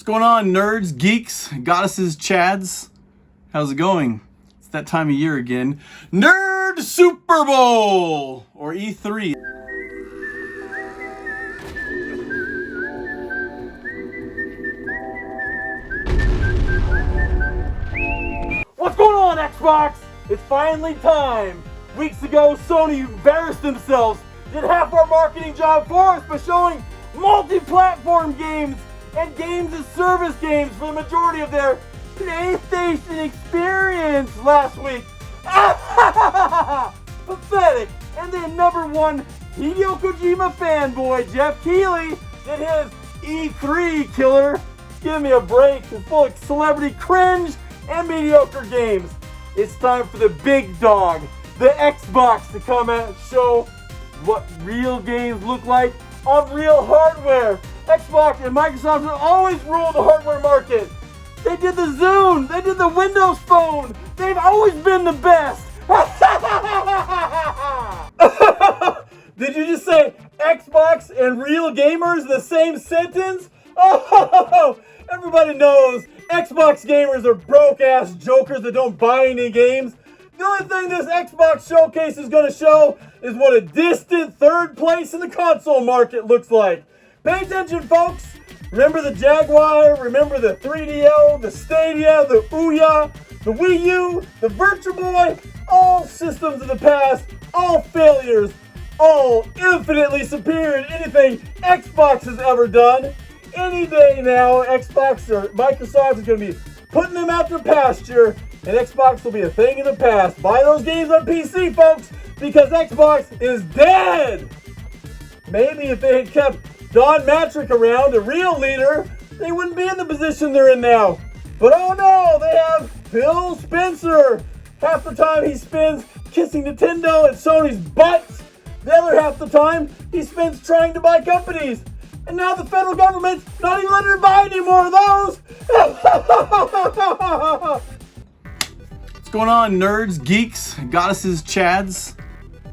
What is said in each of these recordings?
going on, nerds, geeks, goddesses, chads? How's it going? It's that time of year again. Nerd Super Bowl, or E3. What's going on, Xbox? It's finally time. Weeks ago, Sony embarrassed themselves, did half our marketing job for us by showing multi-platform games and games as service games for the majority of their PlayStation experience last week. Pathetic. And then number one Hideo Kojima fanboy Jeff Keighley did his E3 killer. Give me a break. It's full of celebrity cringe and mediocre games. It's time for the big dog, the Xbox, to come out and show what real games look like on real hardware. Xbox and Microsoft have always ruled the hardware market. They did the Zune, they did the Windows Phone. They've always been the best. Did you just say Xbox and real gamers in the same sentence? Oh, everybody knows Xbox gamers are broke-ass jokers that don't buy any games. The only thing this Xbox showcase is going to show is what a distant third place in the console market looks like. Pay attention, folks. Remember the Jaguar, remember the 3DO, the Stadia, the Ouya, the Wii U, the Virtual Boy, all systems of the past, all failures, all infinitely superior to anything Xbox has ever done. Any day now, Xbox or Microsoft is going to be putting them out to pasture, and Xbox will be a thing of the past. Buy those games on PC, folks, because Xbox is dead. Maybe if they had kept Don Matrick around, a real leader, they wouldn't be in the position they're in now. But oh no, they have Phil Spencer. Half the time he spends kissing Nintendo and Sony's butts. The other half the time he spends trying to buy companies. And now the federal government's not even letting her buy any more of those. What's going on, nerds, geeks, goddesses, chads?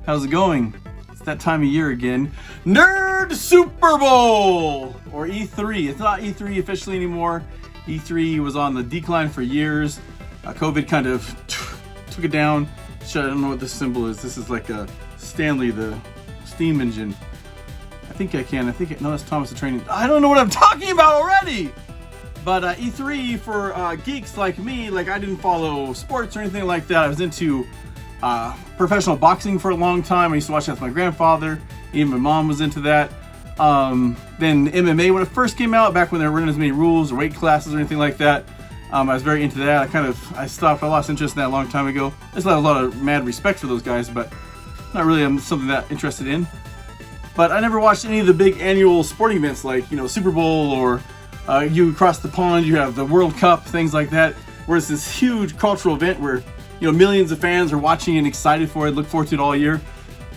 How's it going? It's that time of year again. Nerd Super Bowl, or E3. It's not E3 officially anymore. E3 was on the decline for years. COVID kind of took it down. I don't know what this symbol is. This is like a Stanley, the steam engine. No, that's Thomas the Train. I don't know what I'm talking about already. But E3 for geeks like me, like I didn't follow sports or anything like that. I was into professional boxing for a long time. I used to watch that with my grandfather. Even my mom was into that. Then MMA, when it first came out, back when there weren't as many rules or weight classes or anything like that, I was very into that. I stopped. I lost interest in that a long time ago. I just had a lot of mad respect for those guys, but not really something that interested in. But I never watched any of the big annual sporting events like, Super Bowl or you across the pond, you have the World Cup, things like that, where it's this huge cultural event where, millions of fans are watching and excited for it, look forward to it all year.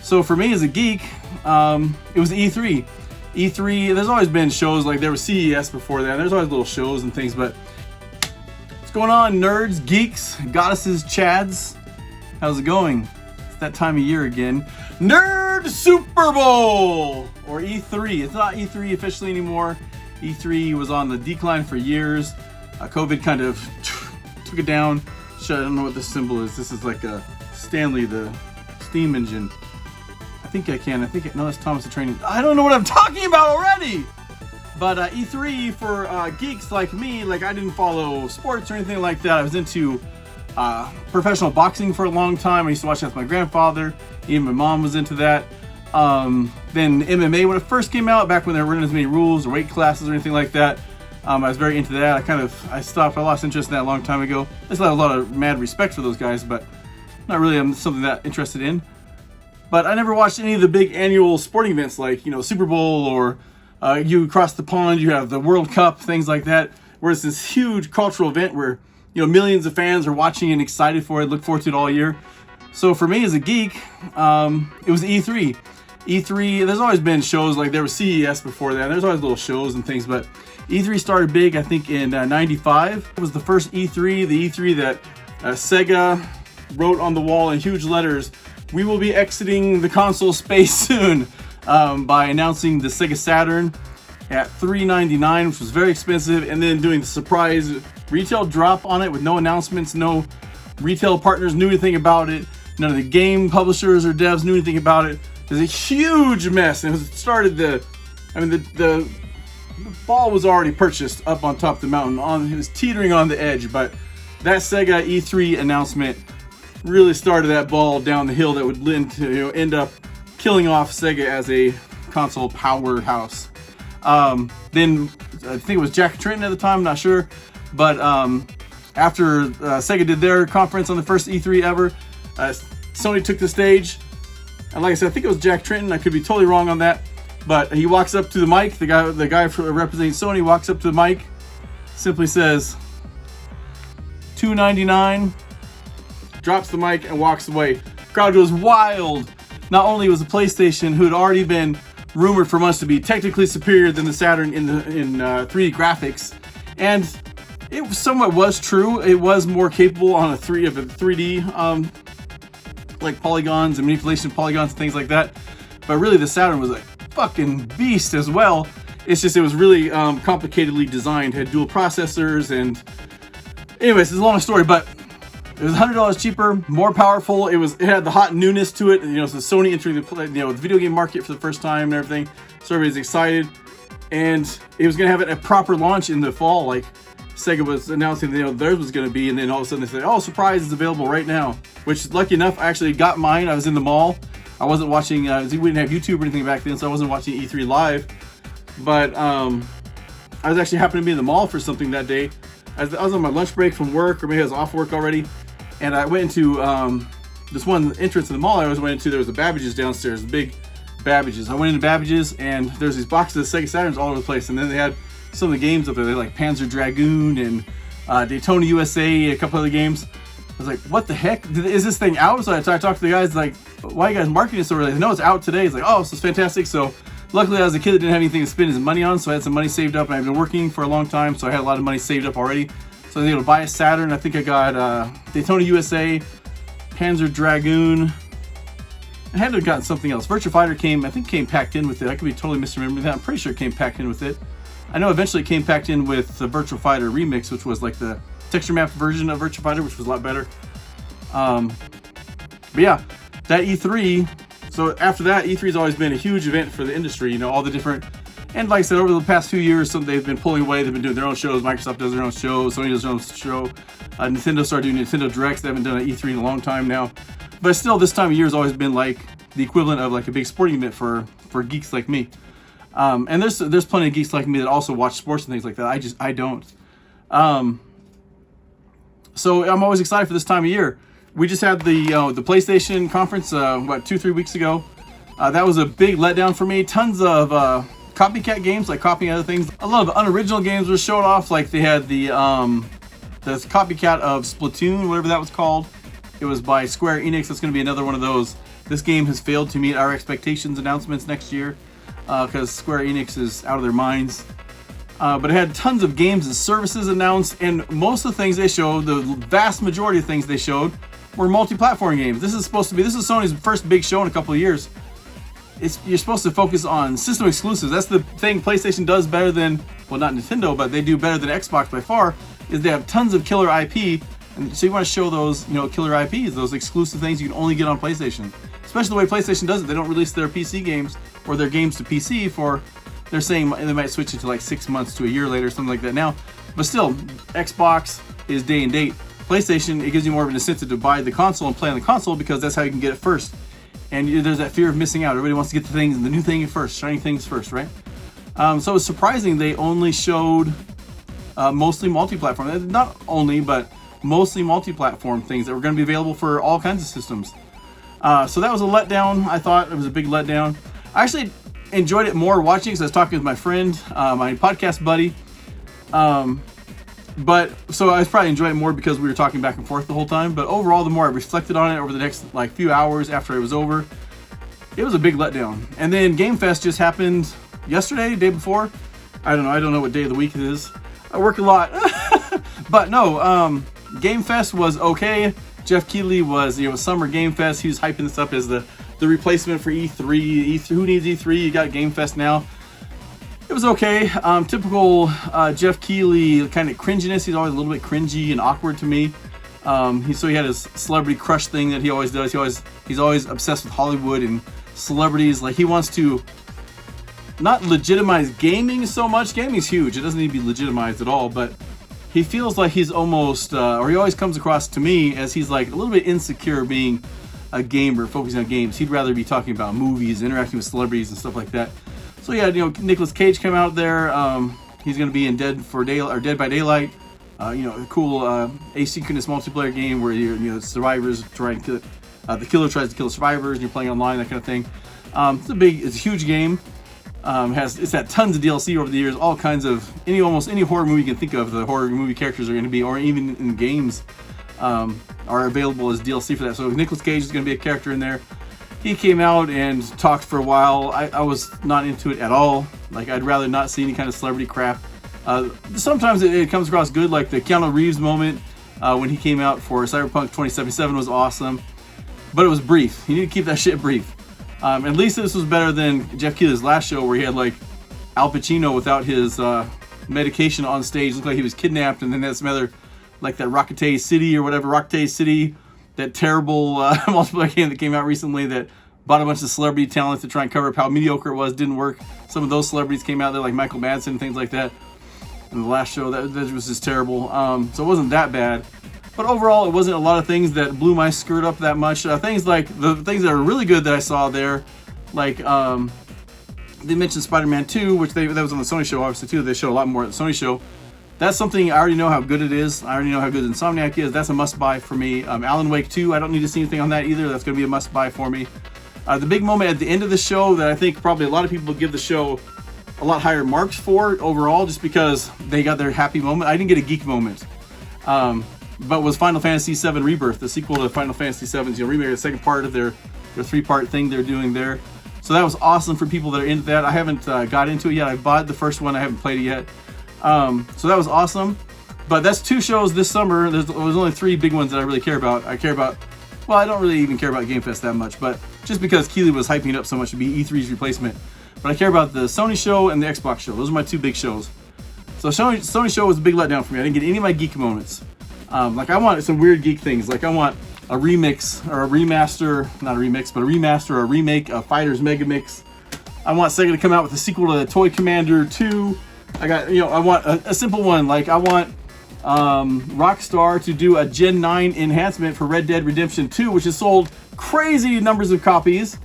So for me as a geek, it was E3. E3, there's always been shows, like there was CES before that, there's always little shows and things, but what's going on, nerds, geeks, goddesses, chads? How's it going? It's that time of year again. Nerd Super Bowl, or E3. It's not E3 officially anymore. E3 was on the decline for years. COVID kind of took it down. I don't know what this symbol is. This is like a Stanley, the steam engine. No, that's Thomas the Train. I don't know what I'm talking about already. But E3 for geeks like me, like I didn't follow sports or anything like that. I was into professional boxing for a long time. I used to watch that with my grandfather. Even my mom was into that. Then MMA, when it first came out, back when there weren't as many rules or weight classes or anything like that, I was very into that. I stopped. I lost interest in that a long time ago. I just had a lot of mad respect for those guys, but not really something that interested in. But I never watched any of the big annual sporting events like, Super Bowl or you across the pond, you have the World Cup, things like that, where it's this huge cultural event where, millions of fans are watching and excited for it, look forward to it all year. So for me as a geek, it was E3. E3, there's always been shows, like there was CES before that, there's always little shows and things, but E3 started big, I think, in 95. It was the first E3, the E3 that Sega wrote on the wall in huge letters, "We will be exiting the console space soon," by announcing the Sega Saturn. at $399, which was very expensive, and then doing the surprise retail drop on it with no announcements, no retail partners knew anything about it, none of the game publishers or devs knew anything about it. It was a huge mess, and it started the ball was already purchased up on top of the mountain. It was teetering on the edge, but that Sega E3 announcement really started that ball down the hill that would end up killing off Sega as a console powerhouse. Then I think it was Jack Tritton at the time, I'm not sure, but after Sega did their conference on the first E3 ever, Sony took the stage, and like I said, I think it was Jack Tritton. I could be totally wrong on that, but he walks up to the mic. The guy representing Sony walks up to the mic, simply says $299, drops the mic and walks away. Crowd goes wild. Not only was the PlayStation, who had already been rumored for months to be technically superior than the Saturn in 3D graphics, and it somewhat was true. It was more capable on a 3D like polygons and manipulation of polygons and things like that. But really, the Saturn was a fucking beast as well. It's just it was really complicatedly designed. It had dual processors, and anyways, it's a long story, but it was $100 cheaper, more powerful. It had the hot newness to it. So Sony entering the video game market for the first time and everything. So everybody's excited, and it was gonna have a proper launch in the fall, like Sega was announcing theirs was going to be, and then all of a sudden they said, "Oh, surprise! It's available right now." Which, lucky enough, I actually got mine. I was in the mall. I wasn't watching. We didn't have YouTube or anything back then, so I wasn't watching E3 live. But I was actually happening to be in the mall for something that day. I was on my lunch break from work, or maybe I was off work already, and I went into this one entrance in the mall I always went into. There was the Babbage's downstairs, the big Babbage's. I went into Babbage's, and there's these boxes of Sega Saturns all over the place, and then they had some of the games up there. They had like Panzer Dragoon and Daytona USA, a couple other games. I was like, what the heck? Is this thing out? So I talked to the guys, like, why are you guys marketing it so early? No, it's out today. It's like, oh, this is fantastic. So luckily I was a kid that didn't have anything to spend his money on, so I had some money saved up, and I've been working for a long time, so I had a lot of money saved up already. So I was able to buy a Saturn. I think I got Daytona USA, Panzer Dragoon. I had to have gotten something else. Virtua Fighter came packed in with it. I could be totally misremembering that. I'm pretty sure it came packed in with it. I know eventually it came packed in with the Virtua Fighter Remix, which was like the texture mapped version of Virtua Fighter, which was a lot better. But yeah, that E3. So after that, E3's always been a huge event for the industry. All the different, and like I said, over the past few years, they've been pulling away. They've been doing their own shows. Microsoft does their own show. Sony does their own show. Nintendo started doing Nintendo Directs. They haven't done an E3 in a long time now. But still, this time of year has always been like the equivalent of like a big sporting event for geeks like me. And there's plenty of geeks like me that also watch sports and things like that. I don't. So I'm always excited for this time of year. We just had the PlayStation conference 2-3 weeks ago. That was a big letdown for me. Tons of copycat games, like copying other things. A lot of unoriginal games were showed off. Like they had the copycat of Splatoon, whatever that was called. It was by Square Enix. That's going to be another one of those. This game has failed to meet our expectations announcements next year, because Square Enix is out of their minds. But it had tons of games and services announced, and most of the things they showed, the vast majority of things they showed, were multi-platform games. This is Sony's first big show in a couple of years. You're supposed to focus on system exclusives. That's the thing PlayStation does better than, well, not Nintendo, but they do better than Xbox by far, is they have tons of killer IP, and so you want to show those, killer IPs, those exclusive things you can only get on PlayStation. Especially the way PlayStation does it. They don't release their PC games or their games to PC for, they're saying they might switch it to like 6 months to a year later, something like that now. But still, Xbox is day and date. PlayStation, it gives you more of an incentive to buy the console and play on the console because that's how you can get it first. And there's that fear of missing out. Everybody wants to get the new thing first, shiny things first, right? So it was surprising they only showed mostly multi-platform. Not only, but mostly multi-platform things that were going to be available for all kinds of systems. So that was a letdown. I thought it was a big letdown. I actually enjoyed it more watching because I was talking with my friend, my podcast buddy. But so I was probably enjoying it more because we were talking back and forth the whole time. But overall, the more I reflected on it over the next few hours after it was over, it was a big letdown. And then Game Fest just happened yesterday, day before. I don't know what day of the week it is. I work a lot. But no, Game Fest was okay. Jeff Keighley was, Summer Game Fest. He was hyping this up as the replacement for E3. Who needs E3? You got Game Fest now. It was okay. Typical Jeff Keighley kind of cringiness. He's always a little bit cringy and awkward to me. So he had his celebrity crush thing that he always does. He's always obsessed with Hollywood and celebrities. Like, he wants to not legitimize gaming so much. Gaming's huge. It doesn't need to be legitimized at all, but he feels like he's almost, or he always comes across to me as he's like a little bit insecure being a gamer, focusing on games. He'd rather be talking about movies, interacting with celebrities and stuff like that. So yeah, Nicolas Cage came out there. He's going to be in Dead by Daylight. A cool asynchronous multiplayer game where survivors try to kill the killer tries to kill the survivors, and you're playing online, that kind of thing. It's a huge game. It's had tons of DLC over the years, all kinds of almost any horror movie you can think of. The horror movie characters are going to be, or even in games, are available as DLC for that. So Nicolas Cage is going to be a character in there. He came out and talked for a while. I was not into it at all. Like, I'd rather not see any kind of celebrity crap. Sometimes it comes across good, like the Keanu Reeves moment when he came out for Cyberpunk 2077 was awesome, but it was brief. You need to keep that shit brief. At least this was better than Jeff Keighley's last show, where he had like Al Pacino without his medication on stage. It looked like he was kidnapped, and then had some other, like that Rocketay City, that terrible multiplayer game that came out recently that bought a bunch of celebrity talent to try and cover up how mediocre it was. Didn't work. Some of those celebrities came out there, like Michael Madsen and things like that. In the last show, that was just terrible. So it wasn't that bad. But overall, it wasn't a lot of things that blew my skirt up that much. Things like the things that are really good that I saw there, like they mentioned Spider-Man 2, which that was on the Sony show, obviously, too. They showed a lot more at the Sony show. That's something I already know how good it is. I already know how good Insomniac is. That's a must-buy for me. Alan Wake 2, I don't need to see anything on that either. That's going to be a must-buy for me. The big moment at the end of the show that I think probably a lot of people give the show a lot higher marks for overall, just because they got their happy moment. I didn't get a geek moment. But was Final Fantasy VII Rebirth, the sequel to Final Fantasy VII's remake, the second part of their 3-part thing they're doing there. So that was awesome for people that are into that. I haven't got into it yet. I bought the first one. I haven't played it yet. So that was awesome. But that's 2 shows this summer. There's only 3 big ones that I really care about. Well, I don't really even care about Game Fest that much, but just because Keighley was hyping it up so much to be E3's replacement. But I care about the Sony show and the Xbox show. Those are my 2 big shows. So Sony show was a big letdown for me. I didn't get any of my geek moments. Like, I want some weird geek things. Like, I want a remix or a remaster, not a remix, but a remaster or a remake of Fighters Mega Mix. I want Sega to come out with a sequel to Toy Commander 2. I want a simple one. Like, I want Rockstar to do a Gen 9 enhancement for Red Dead Redemption 2, which has sold crazy numbers of copies.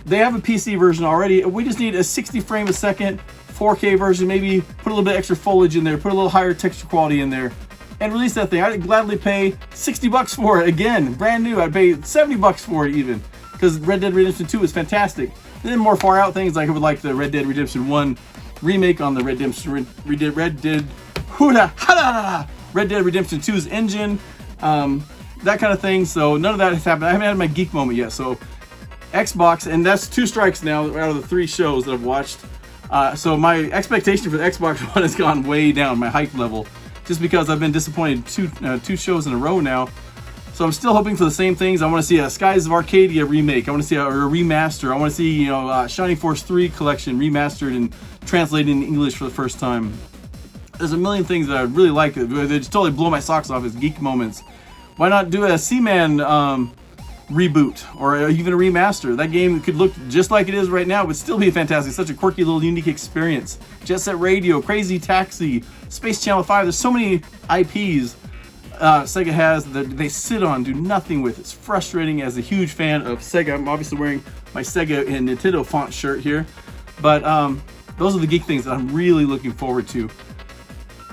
They have a PC version already. We just need a 60 frame a second 4K version. Maybe put a little bit extra foliage in there, put a little higher texture quality in there, and release that thing. I'd gladly pay $60 for it again, brand new. I'd pay $70 for it even, because Red Dead Redemption 2 is fantastic. And then more far out things, like I would like the Red Dead Redemption 1 remake on the Red Dead Redemption 2's engine, that kind of thing. So none of that has happened. I haven't had my geek moment yet. So Xbox, and that's 2 strikes now out of the 3 shows that I've watched. So my expectation for the Xbox One has gone way down, my hype level, just because I've been disappointed 2 shows in a row now. So I'm still hoping for the same things. I want to see a Skies of Arcadia remake. I want to see a remaster. I want to see Shining Force 3 collection remastered and translated in English for the first time. There's a million things that I really like. They just totally blow my socks off as geek moments. Why not do a Seaman reboot or even a remaster? That game could look just like it is right now, but still be fantastic. Such a quirky little unique experience. Jet Set Radio, Crazy Taxi, Space Channel 5. There's so many IPs Sega has that they sit on, do nothing with. It's frustrating as a huge fan of Sega. I'm obviously wearing my Sega and Nintendo font shirt here, but those are the geek things that I'm really looking forward to.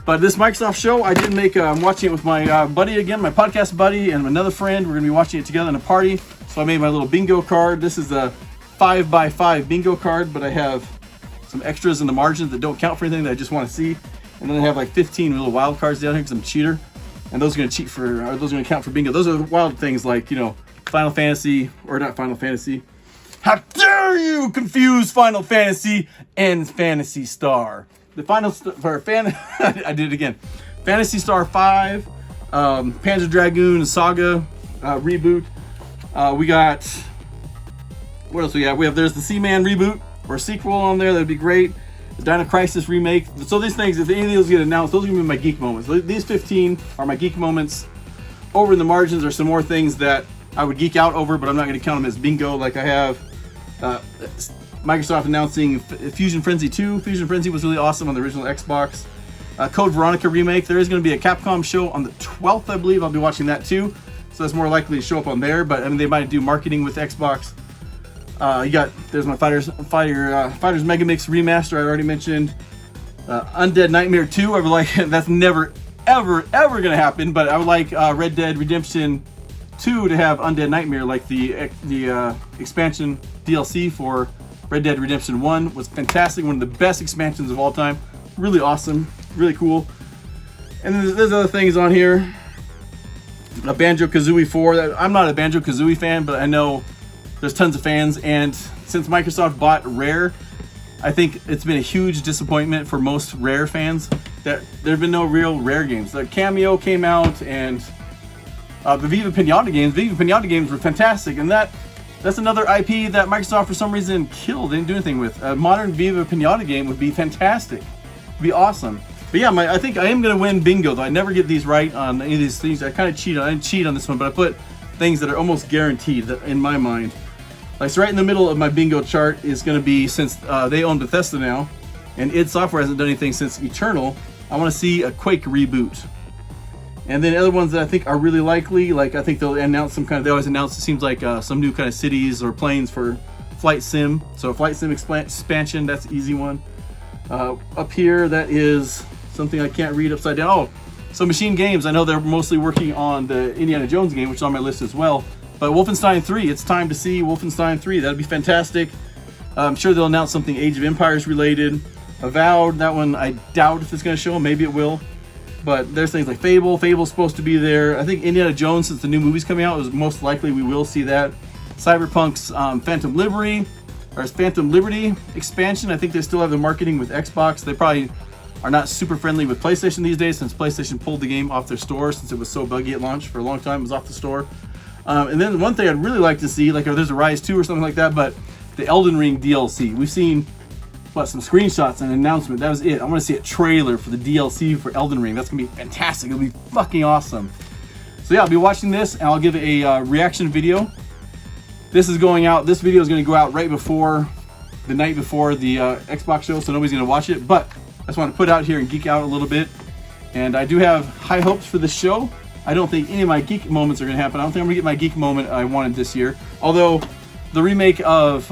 But this Microsoft show, I'm watching it with my buddy again, my podcast buddy, and another friend. We're going to be watching it together in a party. So I made my little bingo card. This is a 5x5 bingo card, but I have some extras in the margins that don't count for anything that I just want to see. And then I have like 15 little wild cards down here because I'm a cheater. And those are going to count for bingo. Those are wild things like, Final Fantasy, or not Final Fantasy. How dare you confuse Final Fantasy and Phantasy Star? The I did it again. Phantasy Star 5, Panzer Dragoon Saga reboot. We got, what else we have? There's the Seaman reboot or sequel on there. That'd be great. the Dino Crisis remake. So these things, if any of those get announced, those are gonna be my geek moments. These 15 are my geek moments. Over in the margins are some more things that I would geek out over, but I'm not gonna count them as bingo. Like I have Microsoft announcing Fusion Frenzy 2. Fusion Frenzy was really awesome on the original Xbox. Code Veronica remake. There is going to be a Capcom show on the 12th, I believe. I'll be watching that too. So that's more likely to show up on there. But I mean, they might do marketing with Xbox. There's my Fighters Megamix remaster I already mentioned. Undead Nightmare 2. I would like that's never ever going to happen. But I would like Red Dead Redemption 2 to have Undead Nightmare, like the expansion DLC for Red Dead Redemption 1 was fantastic. One of the best expansions of all time. Really awesome. Really cool. And then there's other things on here. A Banjo-Kazooie 4. I'm not a Banjo-Kazooie fan, but I know there's tons of fans. And since Microsoft bought Rare, I think it's been a huge disappointment for most Rare fans that there have been no real Rare games. The Cameo came out, and the Viva Pinata games were fantastic. And that's another IP that Microsoft for some reason killed, didn't do anything with. A modern Viva Pinata game would be fantastic. It'd be awesome. But yeah, I think I am going to win bingo, though. I never get these right on any of these things. I kind of cheat. I didn't cheat on this one, but I put things that are almost guaranteed in my mind. Like, so right in the middle of my bingo chart is going to be, since they own Bethesda now, and id Software hasn't done anything since Eternal, I want to see a Quake reboot. And then other ones that I think are really likely, like I think they'll announce they always announce, it seems like some new kind of cities or planes for Flight Sim. So Flight Sim expansion, that's an easy one. Up here, that is something I can't read upside down. Oh, so Machine Games, I know they're mostly working on the Indiana Jones game, which is on my list as well. But Wolfenstein 3, it's time to see Wolfenstein 3. That'd be fantastic. I'm sure they'll announce something Age of Empires related. Avowed, that one I doubt if it's going to show, maybe it will. But there's things like Fable. Fable's supposed to be there. I think Indiana Jones, since the new movie's coming out, is most likely we will see that. Cyberpunk's Phantom Liberty expansion. I think they still have the marketing with Xbox. They probably are not super friendly with PlayStation these days, since PlayStation pulled the game off their store since it was so buggy at launch for a long time. It was off the store. And then one thing I'd really like to see, like if there's a Rise 2 or something like that, but the Elden Ring DLC. We've seen some screenshots and an announcement. That was it. I want to see a trailer for the DLC for Elden Ring. That's gonna be fantastic. It'll be fucking awesome. So yeah, I'll be watching this, and I'll give a reaction video. This is going out. This video is going to go out right before the night before the Xbox show, so nobody's going to watch it. But I just want to put out here and geek out a little bit. And I do have high hopes for this show. I don't think any of my geek moments are going to happen. I don't think I'm going to get my geek moment I wanted this year. Although the remake of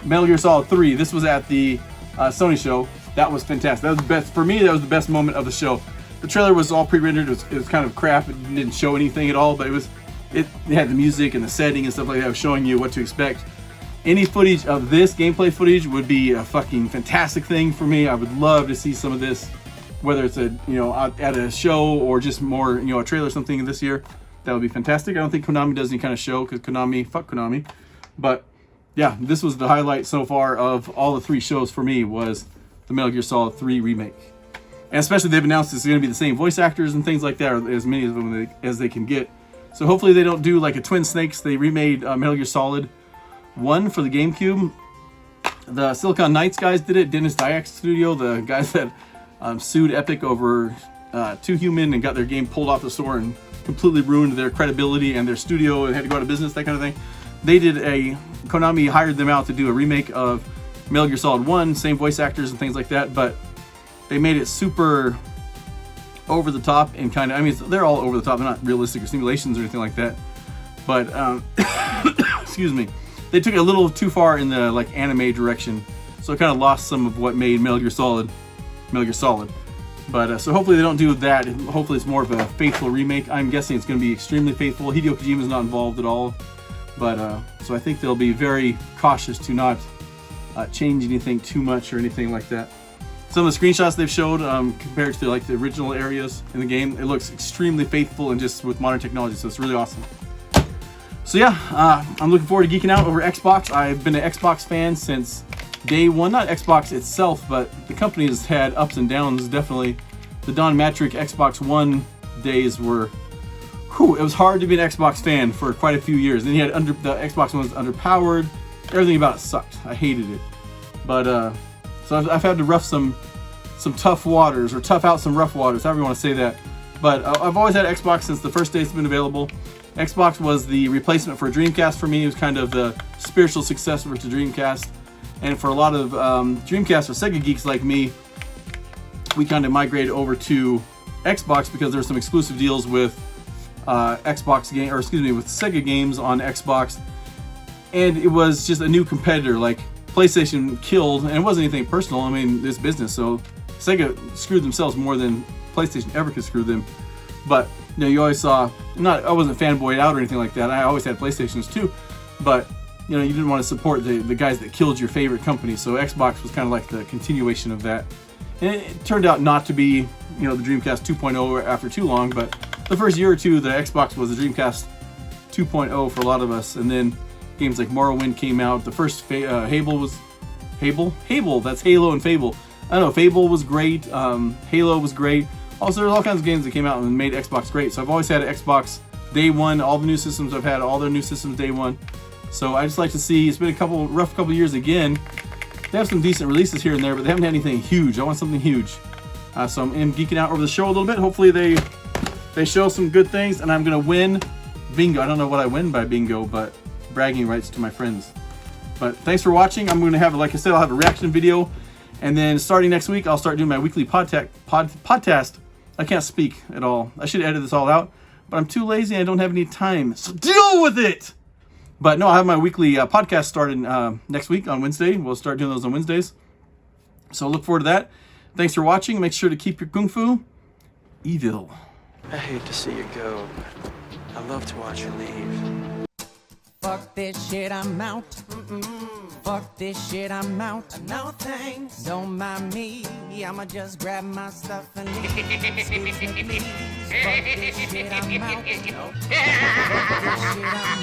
Metal Gear Solid 3, this was at the Sony show. That was fantastic. That was the best for me. That was the best moment of the show. The trailer was all pre-rendered. It was kind of crap. It didn't show anything at all, but it had the music and the setting and stuff like that, showing you what to expect. Any footage of this gameplay footage would be a fucking fantastic thing for me. I would love to see some of this, whether it's at a show or just more, a trailer or something this year. That would be fantastic. I don't think Konami does any kind of show, because fuck Konami. But yeah, this was the highlight so far of all the 3 shows for me, was the Metal Gear Solid 3 remake. And especially they've announced it's going to be the same voice actors and things like that, or as many of them as they can get. So hopefully they don't do like a Twin Snakes. They remade Metal Gear Solid 1 for the GameCube. The Silicon Knights guys did it. Dennis Dyack's studio, the guys that sued Epic over Too Human and got their game pulled off the store and completely ruined their credibility and their studio and had to go out of business, that kind of thing. Konami hired them out to do a remake of Metal Gear Solid 1, same voice actors and things like that, but they made it super over the top and kind of, they're all over the top. They're not realistic or simulations or anything like that. But, excuse me. They took it a little too far in the anime direction. So it kind of lost some of what made Metal Gear Solid. But so hopefully they don't do that. Hopefully it's more of a faithful remake. I'm guessing it's going to be extremely faithful. Hideo Kojima's not involved at all. But so I think they'll be very cautious to not change anything too much or anything like that. Some of the screenshots they've showed compared to the original areas in the game, it looks extremely faithful and just with modern technology, so it's really awesome. So yeah, I'm looking forward to geeking out over Xbox. I've been an Xbox fan since day one. Not Xbox itself, but the company has had ups and downs, definitely. The Don Matrick Xbox One days were, it was hard to be an Xbox fan for quite a few years. Then you had the Xbox One was underpowered. Everything about it sucked. I hated it. But So I've had to rough some tough waters, or tough out some rough waters, however you want to say that. But I've always had Xbox since the first day it's been available. Xbox was the replacement for Dreamcast for me. It was kind of the spiritual successor to Dreamcast. And for a lot of Dreamcast or Sega geeks like me, we kind of migrated over to Xbox because there were some exclusive deals with Xbox game, or excuse me, with Sega games on Xbox. And it was just a new competitor. Like, PlayStation killed, and it wasn't anything personal. I mean, it's business, so Sega screwed themselves more than PlayStation ever could screw them. But you know, you always saw, I wasn't fanboyed out or anything like that. I always had PlayStations too, but you know, you didn't want to support the guys that killed your favorite company. So Xbox was kind of like the continuation of that, and it turned out not to be, you know, the Dreamcast 2.0 after too long. But the first year or two, the Xbox was the Dreamcast 2.0 for a lot of us, and then games like Morrowind came out. The first Fable was Fable. That's Halo and Fable. I don't know. Fable was great. Halo was great. Also, there's all kinds of games that came out and made Xbox great. So I've always had an Xbox day one. All the new systems I've had, all their new systems day one. So I just like to see. It's been a rough couple years again. They have some decent releases here and there, but they haven't had anything huge. I want something huge. So I'm geeking out over the show a little bit. Hopefully they show some good things, and I'm gonna win bingo. I don't know what I win by bingo, but bragging rights to my friends. But thanks for watching. I'm gonna have, like I said, I'll have a reaction video, and then starting next week, I'll start doing my weekly podcast. I can't speak at all. I should edit this all out, but I'm too lazy and I don't have any time. So deal with it! But no, I'll have my weekly podcast started next week on Wednesday. We'll start doing those on Wednesdays. So look forward to that. Thanks for watching. Make sure to keep your kung fu evil. I hate to see you go, but I love to watch you leave. Fuck this shit, I'm out. Fuck this shit, I'm out. No thanks. Don't mind me. I'ma just grab my stuff and leave. Excuse me, please. Fuck this shit, I'm out. Fuck this shit, I'm out.